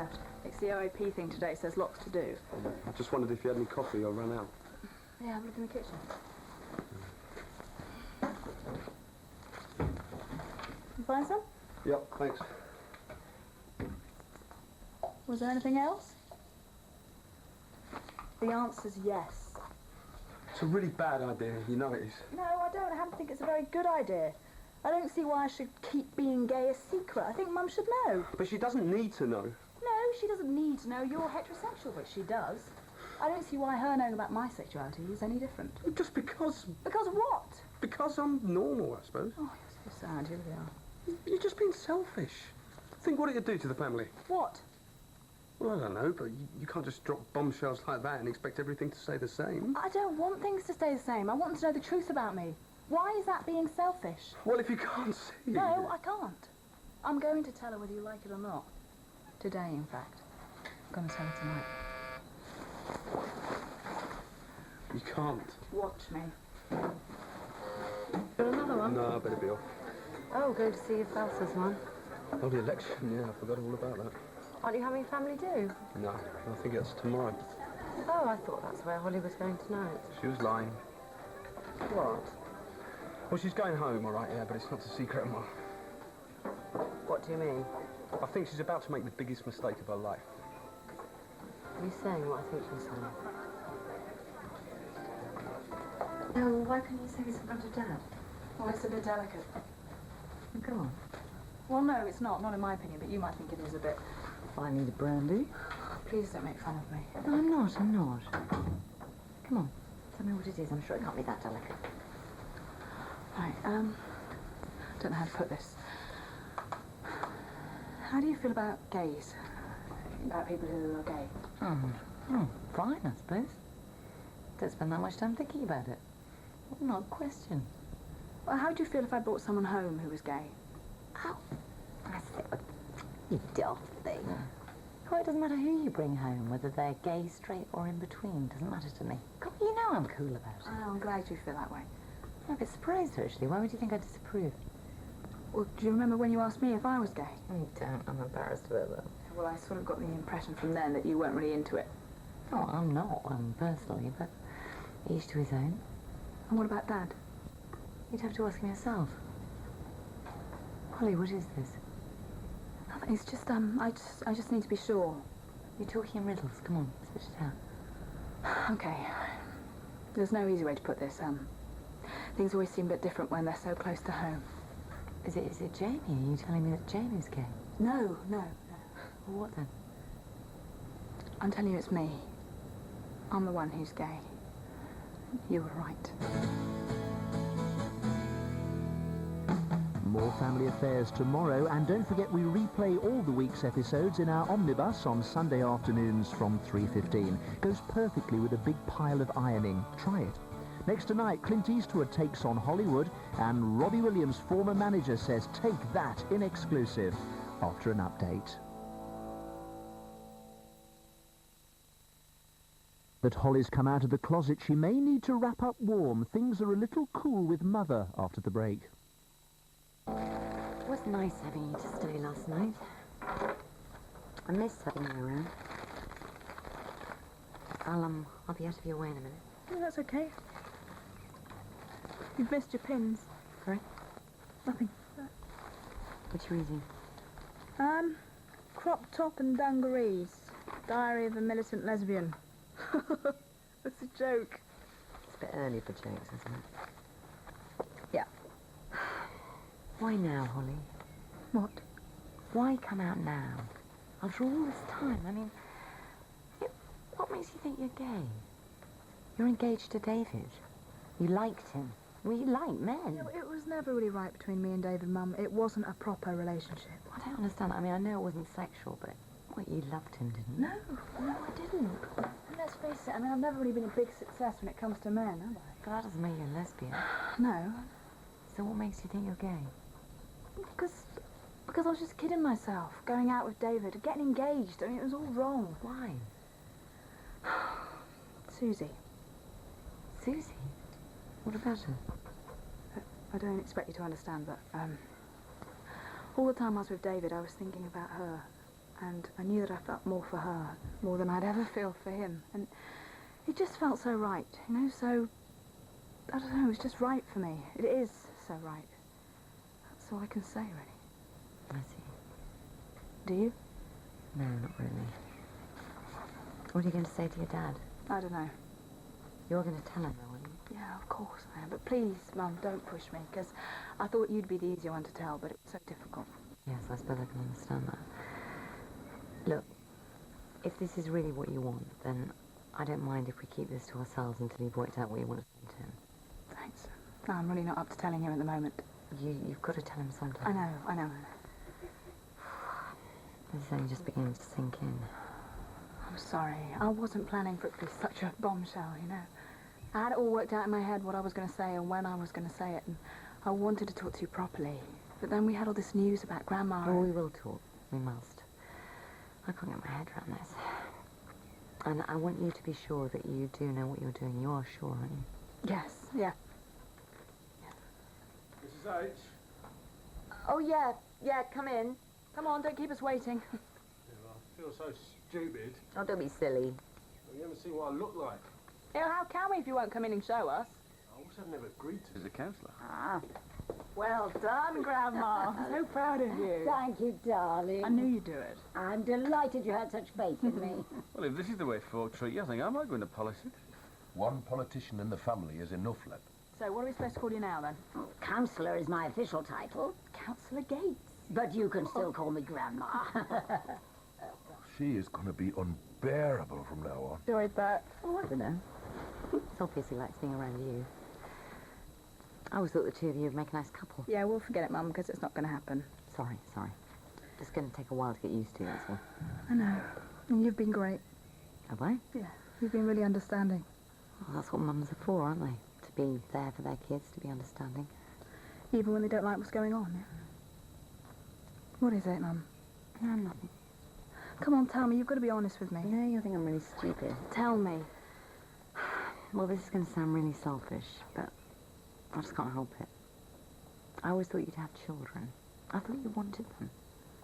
left. It's the OAP thing today, so there's lots to do. I just wondered if you had any coffee or run out. Yeah, have a look in the kitchen. You find some? Yep, thanks. Was there anything else? The answer's yes. It's a really bad idea, you know it is. No, I don't. I happen to think it's a very good idea. I don't see why I should keep being gay a secret. I think Mum should know. But she doesn't need to know. No, she doesn't need to know you're heterosexual, but she does. I don't see why her knowing about my sexuality is any different. Just because... Because of what? Because I'm normal, I suppose. Oh, you're so sad. You really are. You're just being selfish. Think what it'd do to the family. What? Well, I don't know, but you can't just drop bombshells like that and expect everything to stay the same. I don't want things to stay the same. I want them to know the truth about me. Why is that being selfish? Well, if you can't see... No, I can't. I'm going to tell her whether you like it or not. Today, in fact. I'm going to tell her tonight. You can't. Watch me. Got another one? No, I better be off. Oh, going to see your spouse this one. Oh, the election, yeah, I forgot all about that. Aren't you having family do? No, I think it's tomorrow. Oh, I thought that's where Holly was going tonight. She was lying. What? Well, she's going home, all right, yeah, but it's not a secret anymore. What do you mean? I think she's about to make the biggest mistake of her life. Are you saying what I think you're saying? No, why couldn't you say this in front of Dad? Well, it's a bit delicate. Go on. Well, no, it's not. Not in my opinion, but you might think it is a bit. I need a brandy. Please don't make fun of me. No, I'm not. Come on. Tell me what it is. I'm sure it can't be that delicate. Right, don't know how to put this. How do you feel about gays? About people who are gay? Fine, I suppose. Don't spend that much time thinking about it. Not a question. Well, how do you feel if I brought someone home who was gay? Oh, I see. You daft thing. Well, it doesn't matter who you bring home, whether they're gay, straight, or in between. Doesn't matter to me. God, you know I'm cool about it. Oh, I'm glad you feel that way. I'm a bit surprised, actually. Why would you think I disapprove? Well, do you remember when you asked me if I was gay? I don't. I'm embarrassed about that. Well, I sort of got the impression from then that you weren't really into it. Oh, I'm not, personally, but each to his own. And what about Dad? You'd have to ask him yourself. Holly, what is this? Nothing. It's just, I just need to be sure. You're talking in riddles. Come on, switch it out. Okay. There's no easy way to put this. Things always seem a bit different when they're so close to home. Is it Jamie? Are you telling me that Jamie's gay? No. Well, what then? I'm telling you it's me. I'm the one who's gay. You were right. More family affairs tomorrow, and don't forget we replay all the week's episodes in our omnibus on Sunday afternoons from 3:15. Goes perfectly with a big pile of ironing. Try it. Next tonight, Clint Eastwood takes on Hollywood, and Robbie Williams' former manager says take that in exclusive after an update. That Holly's come out of the closet, she may need to wrap up warm. Things are a little cool with Mother after the break. It was nice having you to stay last night. I missed having you around. I'll be out of your way in a minute. No, that's okay. You've missed your pins. Sorry? Nothing. What you reading? Crop top and dungarees. Diary of a Militant Lesbian. That's a joke. It's a bit early for jokes, isn't it? Yeah. Why now, Holly? What? Why come out now? After all this time, I mean, what makes you think you're gay? You're engaged to David. You liked him. Well, you like men. No, it was never really right between me and David, Mum. It wasn't a proper relationship. I don't understand. I mean, I know it wasn't sexual, but you loved him, didn't you? No, I didn't. And let's face it, I mean, I've never really been a big success when it comes to men, have I? But that doesn't make you a lesbian. No. So what makes you think you're gay? Because I was just kidding myself, going out with David, getting engaged. I mean, it was all wrong. Why? Suzi. Suzi? What about her? I don't expect you to understand, but all the time I was with David, I was thinking about her. and I knew that I felt more for her, more than I'd ever feel for him. And it just felt so right, you know, so, I don't know, it was just right for me. It is so right. That's all I can say, really. I see. Do you? No, not really. What are you going to say to your dad? I don't know. You're going to tell him, though, aren't you? Yeah, of course I am. But please, Mum, don't push me, because I thought you'd be the easier one to tell, but it was so difficult. Yes, I suppose I can understand that. Look, if this is really what you want, then I don't mind if we keep this to ourselves until you've worked out what you want to say to him. Thanks. No, I'm really not up to telling him at the moment. You've got to tell him sometime. I know. This is only just beginning to sink in. I'm sorry. I wasn't planning for it to be such a bombshell, you know. I had it all worked out in my head what I was going to say and when I was going to say it, and I wanted to talk to you properly. But then we had all this news about Grandma. Oh, we will talk. We must. I can't get my head around this. And I want you to be sure that you do know what you're doing. You are sure, aren't you? Yes, yeah. Mrs. H. Oh, yeah, come in. Come on, don't keep us waiting. I feel so stupid. Oh, don't be silly. You haven't seen what I look like. Yeah, how can we if you won't come in and show us? I wish I'd never agreed to. As a counsellor. Ah, well done, Grandma. I'm so proud of you. Thank you, darling. I knew you'd do it. I'm delighted you had such faith in me. Well, if this is the way folk treat you, I think I might go into politics. One politician in the family is enough, Leb. So what are we supposed to call you now, then? Councillor is my official title, Councillor Gates. but you can still call me Grandma. She is going to be unbearable from now on. Enjoyed that. Oh, I don't know. It's obviously likes being around you. I always thought the two of you would make a nice couple. Yeah, we'll forget it, Mum, because it's not going to happen. Sorry. Just going to take a while to get used to, that's all. I know. And you've been great. Have I? Yeah. You've been really understanding. Well, that's what mums are for, aren't they? To be there for their kids, to be understanding. Even when they don't like what's going on, yeah? What is it, Mum? No, nothing. Come on, tell me. You've got to be honest with me. No, you think I'm really stupid. Tell me. Well, this is going to sound really selfish, but I just can't help it. I always thought you'd have children. I thought you wanted them.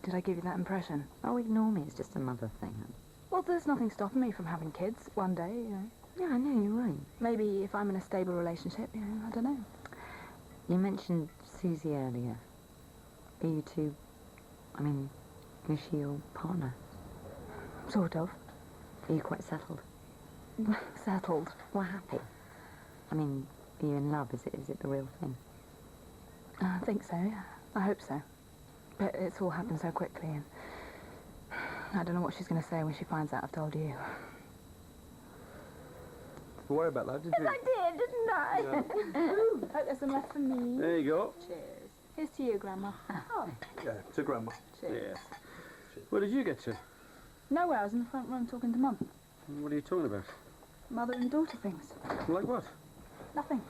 Did I give you that impression? Oh, ignore me. It's just a mother thing. Well, there's nothing stopping me from having kids one day, you know. Yeah, I know, you're right. Maybe if I'm in a stable relationship, you know, I don't know. You mentioned Suzi earlier. Are you two... is she your partner? Sort of. Are you quite settled? Settled. Well, happy. Are you in love? Is it the real thing? I think so, yeah. I hope so. But it's all happened so quickly, and I don't know what she's going to say when she finds out I've told you. Don't worry about that, did you? I did, didn't I? Ooh, hope there's some left for me. There you go. Cheers. Here's to you, Grandma. Oh, Yeah, to Grandma. cheers. Yeah. Where did you get to? Nowhere, I was in the front room talking to Mum. What are you talking about? Mother and daughter things. Like what? Nothing.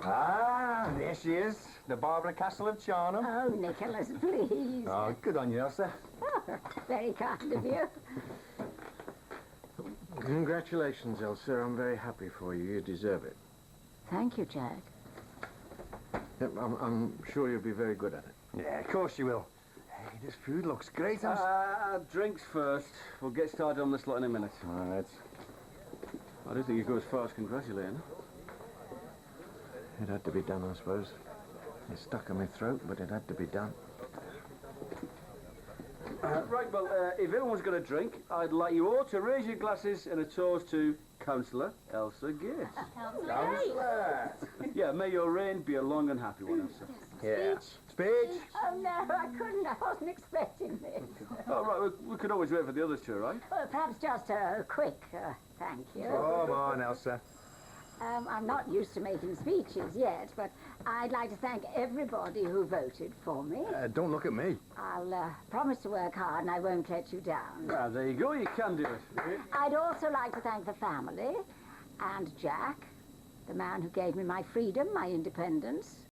Ah, there she is, the Barbara Castle of Charnham. Oh, Nicholas, please. Oh, good on you, Elsa. Very kind of you. Congratulations, Elsa. I'm very happy for you. You deserve it. Thank you, Jack. Yep, I'm sure you'll be very good at it. Yeah, of course you will. Hey, this food looks great, Elsa. Drinks first. We'll get started on this lot in a minute. All right. I don't think you go as far as congratulating her. It had to be done, I suppose. It stuck in my throat, but it had to be done. Right, well, if everyone's got a drink, I'd like you all to raise your glasses in a toast to Councillor Elsa Gates. Councillor! Yeah, may your reign be a long and happy one, Elsa. Yeah. Speech? Oh, no, I couldn't. I wasn't expecting this. All right, we could always wait for the others to arrive. Well, perhaps just a quick thank you. Come on, Elsa. I'm not used to making speeches yet, but I'd like to thank everybody who voted for me. Don't look at me. I'll promise to work hard and I won't let you down. Ah, there you go, you can do it. I'd also like to thank the family and Jack, the man who gave me my freedom, my independence,